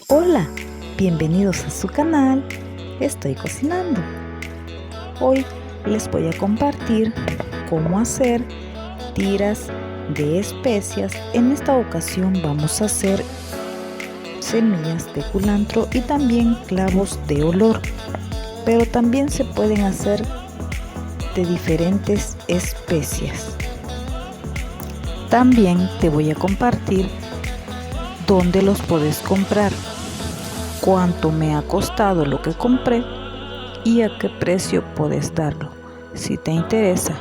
Hola, bienvenidos a su canal. Estoy cocinando. Hoy les voy a compartir cómo hacer tiras de especias. En esta ocasión vamos a hacer semillas de culantro y también clavos de olor, pero también se pueden hacer de diferentes especias. También te voy a compartir dónde los puedes comprar, cuánto me ha costado lo que compré y a qué precio puedes darlo. Si te interesa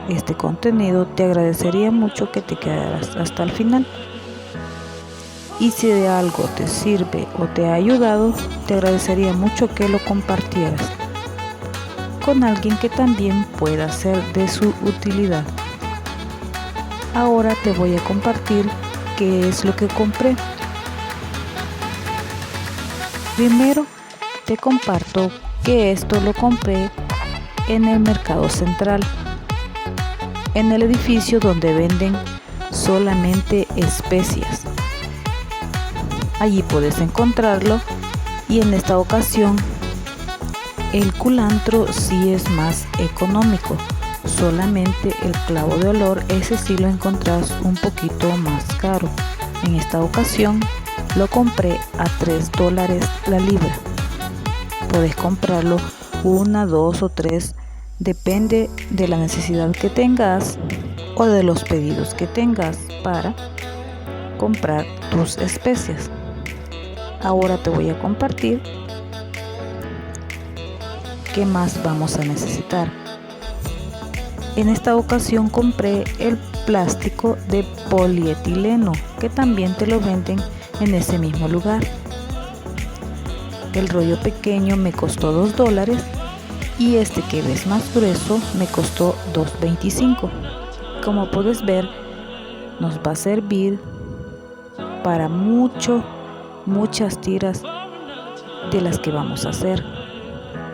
este contenido, te agradecería mucho que te quedaras hasta el final. Y si de algo te sirve o te ha ayudado, te agradecería mucho que lo compartieras con alguien que también pueda ser de su utilidad. Ahora te voy a compartir qué es lo que compré. Primero te comparto que esto lo compré en el Mercado Central, en el edificio donde venden solamente especias. Allí puedes encontrarlo, y en esta ocasión el culantro sí es más económico. Solamente el clavo de olor, ese sí lo encontrás un poquito más caro. En esta ocasión lo compré a $3 la libra. Puedes comprarlo 1, 2 o 3, depende de la necesidad que tengas o de los pedidos que tengas para comprar tus especias. Ahora te voy a compartir qué más vamos a necesitar. En esta ocasión compré el plástico de polietileno, que también te lo venden en ese mismo lugar. El rollo pequeño me costó $2 y este que ves más grueso me costó $2.25. Como puedes ver, nos va a servir para muchas tiras de las que vamos a hacer.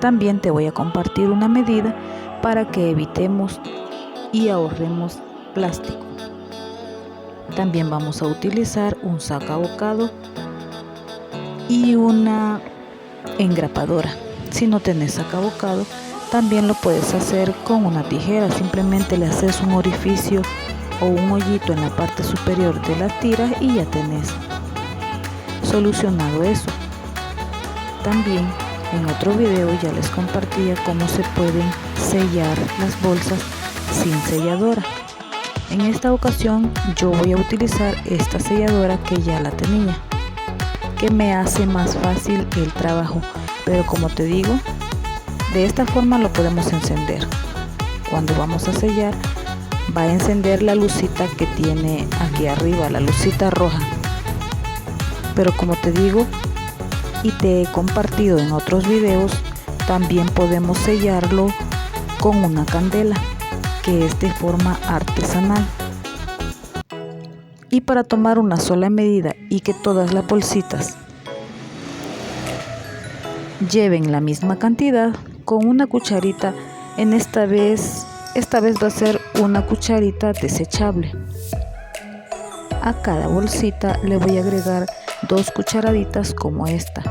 También te voy a compartir una medida para que evitemos y ahorremos plástico. También vamos a utilizar un sacabocado y una engrapadora. Si no tenés sacabocado, también lo puedes hacer con una tijera. Simplemente le haces un orificio o un hoyito en la parte superior de la tira y ya tenés solucionado eso. También en otro video ya les compartía cómo se pueden sellar las bolsas sin selladora. En esta ocasión yo voy a utilizar esta selladora que ya la tenía, que me hace más fácil el trabajo, pero como te digo, de esta forma lo podemos encender. Cuando vamos a sellar, va a encender la lucita que tiene aquí arriba, la lucita roja. Pero como te digo y te he compartido en otros videos, también podemos sellarlo con una candela, que es de forma artesanal. Y para tomar una sola medida y que todas las bolsitas lleven la misma cantidad, con una cucharita, esta vez va a ser una cucharita desechable. A cada bolsita le voy a agregar 2 cucharaditas como esta.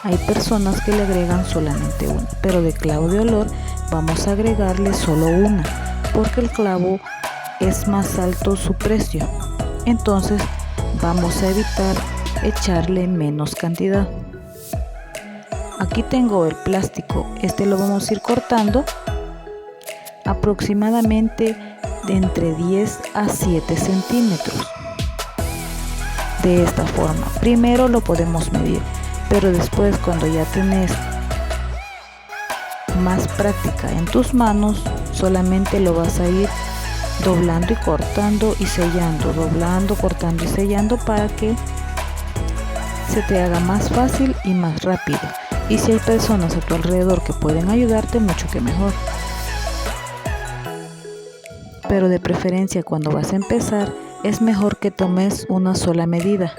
Hay personas que le agregan solamente una, pero de clavo de olor vamos a agregarle solo una, porque el clavo es más alto su precio. Entonces vamos a evitar echarle menos cantidad. Aquí tengo el plástico, este lo vamos a ir cortando aproximadamente de entre 10 a 7 centímetros. De esta forma, primero lo podemos medir, pero después, cuando ya tenés más práctica en tus manos, solamente lo vas a ir doblando y cortando y sellando, doblando, cortando y sellando, para que se te haga más fácil y más rápido. Y si hay personas a tu alrededor que pueden ayudarte, mucho que mejor. Pero de preferencia, cuando vas a empezar, es mejor que tomes una sola medida,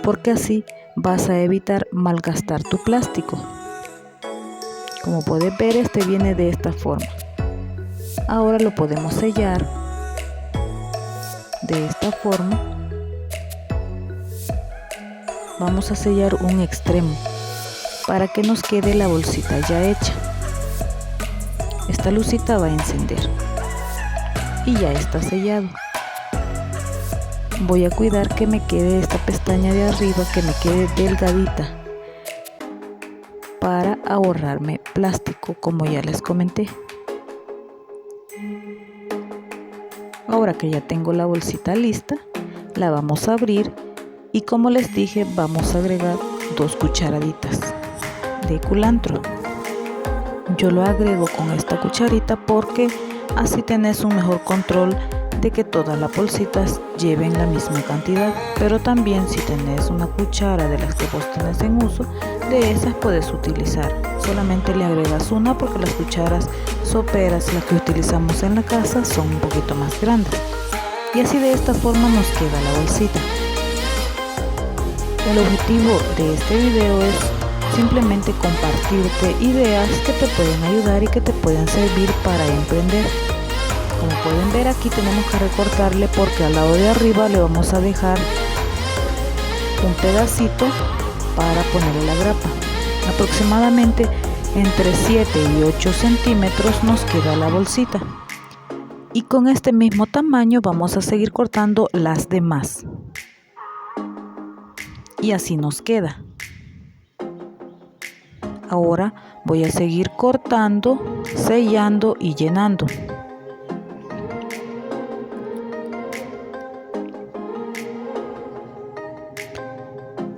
porque así vas a evitar malgastar tu plástico. Como puedes ver, este viene de esta forma. Ahora lo podemos sellar de esta forma. Vamos a sellar un extremo para que nos quede la bolsita ya hecha. Esta lucita va a encender y ya está sellado. Voy a cuidar que me quede esta pestaña de arriba, que me quede delgadita, para ahorrarme plástico, como ya les comenté. Ahora que ya tengo la bolsita lista, la vamos a abrir y, como les dije, vamos a agregar 2 cucharaditas de culantro. Yo lo agrego con esta cucharita porque así tenés un mejor control de que todas las bolsitas lleven la misma cantidad. Pero también, si tenés una cuchara de las que vos tenés en uso, de esas puedes utilizar. Solamente le agregas una porque las cucharas soperas, las que utilizamos en la casa, son un poquito más grandes. Y así, de esta forma, nos queda la bolsita. El objetivo de este video es simplemente compartirte ideas que te pueden ayudar y que te pueden servir para emprender. Como pueden ver, aquí tenemos que recortarle porque al lado de arriba le vamos a dejar un pedacito para ponerle la grapa. Aproximadamente entre 7 y 8 centímetros nos queda la bolsita. Y con este mismo tamaño vamos a seguir cortando las demás. Y así nos queda. Ahora voy a seguir cortando, sellando y llenando.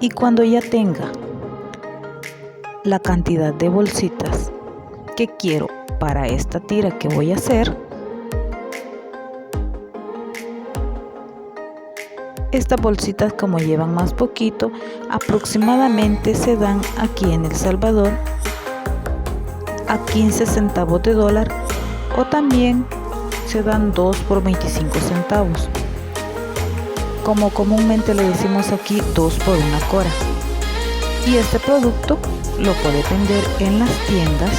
Y cuando ya tenga la cantidad de bolsitas que quiero para esta tira que voy a hacer, estas bolsitas, como llevan más poquito, aproximadamente se dan aquí en El Salvador a 15 centavos de dólar, o también se dan 2 por 25 centavos. Como comúnmente le decimos aquí, 2 por 1 cora. Y este producto lo puedes vender en las tiendas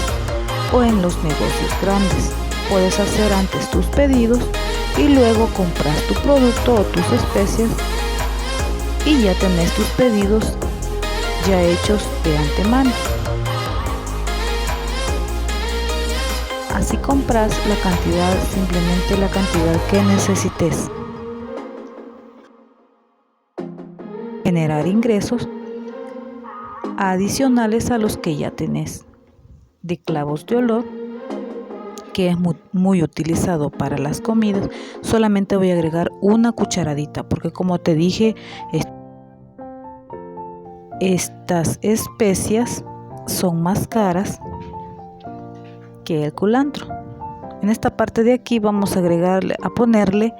o en los negocios grandes. Puedes hacer antes tus pedidos y luego compras tu producto o tus especias y ya tenés tus pedidos ya hechos de antemano. Así compras la cantidad, simplemente la cantidad que necesites. Generar ingresos adicionales a los que ya tenés. De clavos de olor, que es muy utilizado para las comidas, solamente voy a agregar una cucharadita porque, como te dije, estas especias son más caras que el culantro. En esta parte de aquí vamos a ponerle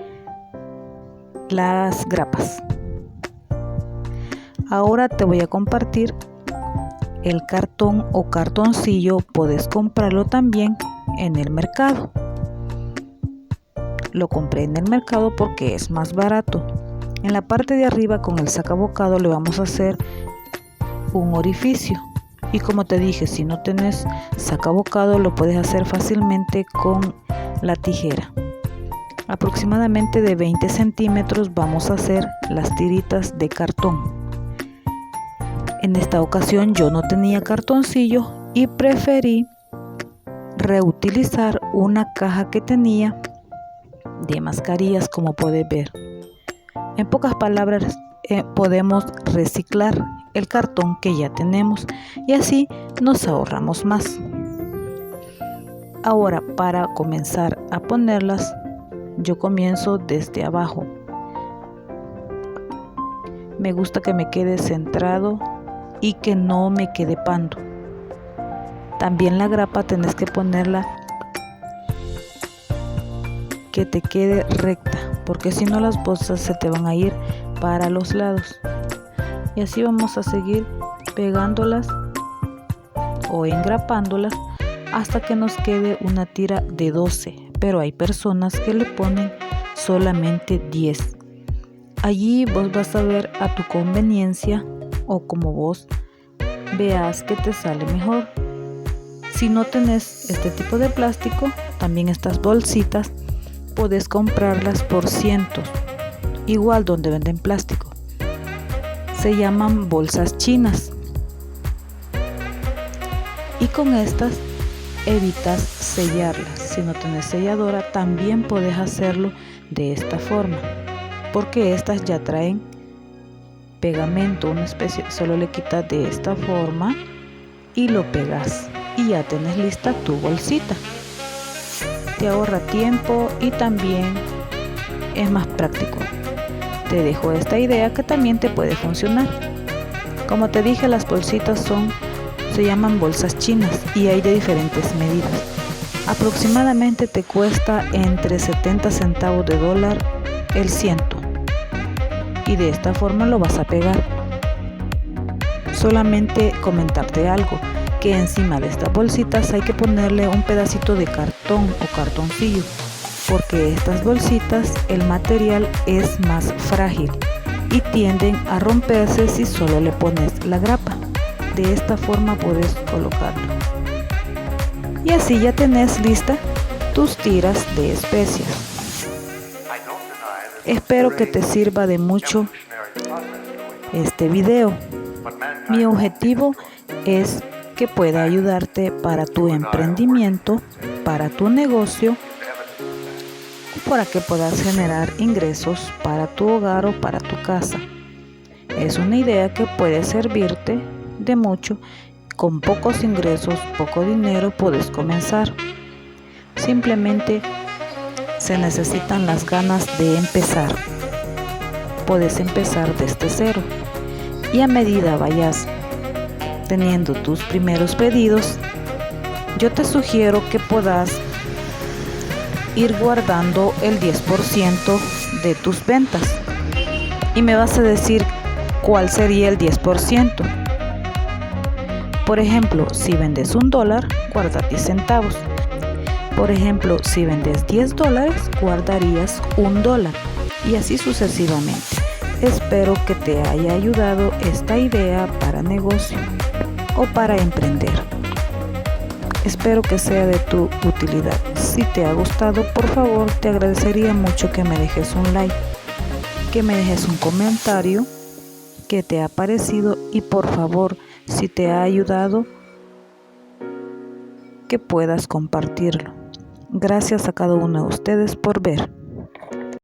las grapas. Ahora te voy a compartir el cartón o cartoncillo. Puedes comprarlo también en el mercado. Lo compré en el mercado porque es más barato. En la parte de arriba, con el sacabocado, le vamos a hacer un orificio. Y como te dije, si no tenés sacabocado, lo puedes hacer fácilmente con la tijera. Aproximadamente de 20 centímetros vamos a hacer las tiritas de cartón. En esta ocasión yo no tenía cartoncillo y preferí reutilizar una caja que tenía de mascarillas, como puedes ver. En pocas palabras, podemos reciclar el cartón que ya tenemos y así nos ahorramos más. Ahora, para comenzar a ponerlas, yo comienzo desde abajo. Me gusta que me quede centrado y que no me quede pando. También la grapa tenés que ponerla que te quede recta, porque si no las bolsas se te van a ir para los lados. Y así vamos a seguir pegándolas o engrapándolas hasta que nos quede una tira de 12, pero hay personas que le ponen solamente 10. Allí vos vas a ver a tu conveniencia o como vos veas que te sale mejor. Si no tenés este tipo de plástico, también estas bolsitas podés comprarlas por cientos. igual donde venden plástico. Se llaman bolsas chinas. Y con estas evitas sellarlas. Si no tienes selladora, también puedes hacerlo de esta forma, porque estas ya traen pegamento, una especie, solo le quitas de esta forma y lo pegas y ya tienes lista tu bolsita. Te ahorra tiempo y también es más práctico. Te dejo esta idea que también te puede funcionar. Como te dije, las bolsitas se llaman bolsas chinas y hay de diferentes medidas. Aproximadamente te cuesta entre 70 centavos de dólar el ciento. Y de esta forma lo vas a pegar. Solamente comentarte algo, que encima de estas bolsitas hay que ponerle un pedacito de cartón o cartoncillo, porque estas bolsitas el material es más frágil y tienden a romperse si solo le pones la grapa. De esta forma puedes colocarlo. Y así ya tenés lista tus tiras de especias. Espero que te sirva de mucho este video. Mi objetivo es que pueda ayudarte para tu emprendimiento, para tu negocio, para que puedas generar ingresos para tu hogar o para tu casa. Es una idea que puede servirte de mucho. Con pocos ingresos, poco dinero, puedes comenzar. Simplemente se necesitan las ganas de empezar. Puedes empezar desde cero y a medida vayas teniendo tus primeros pedidos, yo te sugiero que puedas ir guardando el 10% de tus ventas. Y me vas a decir cuál sería el 10%. Por ejemplo, si vendes $1, guarda 10 centavos. Por ejemplo, si vendes $10, guardarías $1 y así sucesivamente. Espero que te haya ayudado esta idea para negocio o para emprender. Espero que sea de tu utilidad. Si te ha gustado, por favor, te agradecería mucho que me dejes un like, que me dejes un comentario, qué te ha parecido y por favor, si te ha ayudado, que puedas compartirlo. Gracias a cada uno de ustedes por ver.